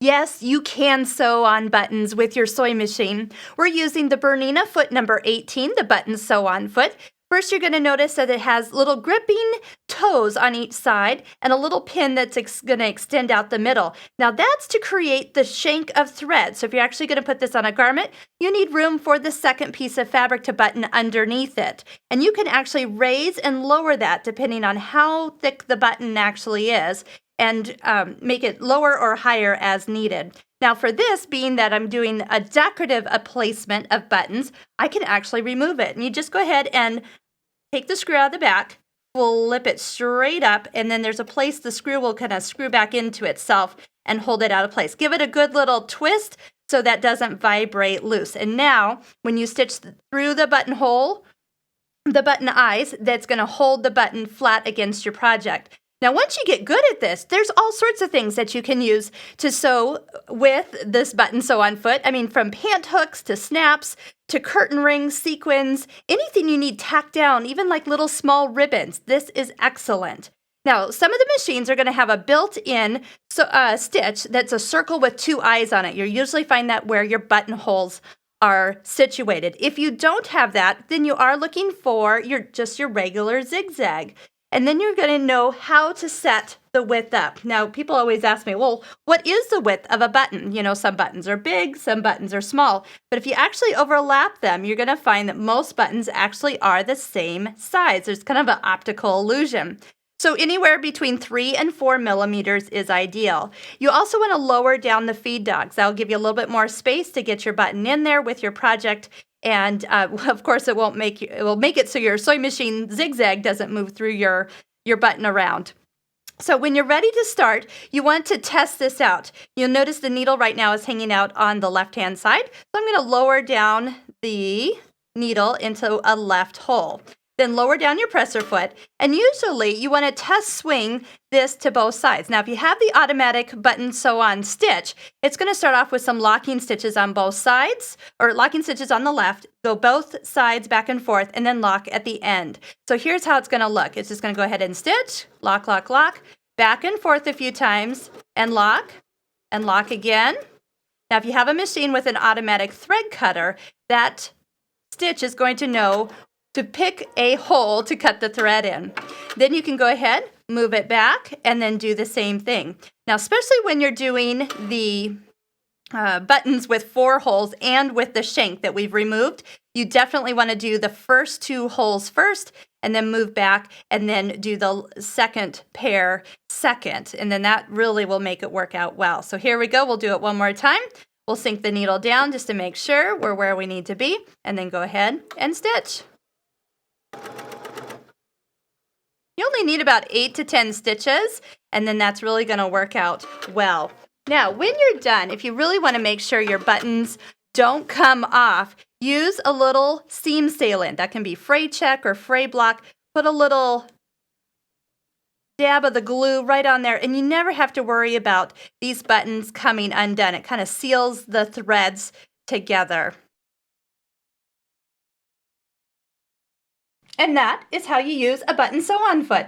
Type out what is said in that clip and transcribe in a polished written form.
Yes, you can sew on buttons with your sewing machine. We're using the Bernina foot number 18, the button sew-on foot. First, you're going to notice that it has little gripping toes on each side and a little pin that's going to extend out the middle. Now, that's to create the shank of thread. So if you're actually going to put this on a garment, you need room for the second piece of fabric to button underneath it. And you can actually raise and lower that depending on how thick the button actually is, and make it lower or higher as needed. Now for this, being that I'm doing a decorative placement of buttons, I can actually remove it. And you just go ahead and take the screw out of the back, flip it straight up, and then there's a place the screw will kind of screw back into itself and hold it out of place. Give it a good little twist so that doesn't vibrate loose. And now when you stitch through the buttonhole, the button eyes, that's going to hold the button flat against your project. Now, once you get good at this, there's all sorts of things that you can use to sew with this button sew-on foot. I mean, from pant hooks to snaps to curtain rings, sequins, anything you need tacked down, even like little small ribbons. This is excellent. Now, some of the machines are going to have a built-in stitch that's a circle with two eyes on it. You'll usually find that where your buttonholes are situated. If you don't have that, then you are looking for your regular zigzag. And then you're going to know how to set the width up. Now, people always ask me, well, what is the width of a button? You know, some buttons are big, some buttons are small. But if you actually overlap them, you're going to find that most buttons actually are the same size. There's kind of an optical illusion. So anywhere between 3 and 4 millimeters is ideal. You also want to lower down the feed dogs. That'll give you a little bit more space to get your button in there with your project. And of course, it will make it so your sewing machine zigzag doesn't move through your button around. So when you're ready to start, you want to test this out. You'll notice the needle right now is hanging out on the left-hand side. So I'm going to lower down the needle into a left hole. Then lower down your presser foot, and usually you want to test swing this to both sides. Now, if you have the automatic button sew-on stitch, it's going to start off with some locking stitches on both sides, or locking stitches on the left, go both sides back and forth, and then lock at the end. So here's how it's going to look. It's just going to go ahead and stitch, lock, lock, lock, back and forth a few times, and lock again. Now, if you have a machine with an automatic thread cutter, that stitch is going to know to pick a hole to cut the thread in. Then you can go ahead, move it back, and then do the same thing. Now, especially when you're doing the buttons with 4 holes and with the shank that we've removed, you definitely want to do the first 2 holes first, and then move back, and then do the second pair second. And then that really will make it work out well. So here we go. We'll do it one more time. We'll sink the needle down just to make sure we're where we need to be, and then go ahead and stitch. You only need about 8 to 10 stitches, and then that's really going to work out well. Now, when you're done, if you really want to make sure your buttons don't come off, use a little seam sealant. That can be fray check or fray block. Put a little dab of the glue right on there, and you never have to worry about these buttons coming undone. It kind of seals the threads together. And that is how you use a button sew-on foot.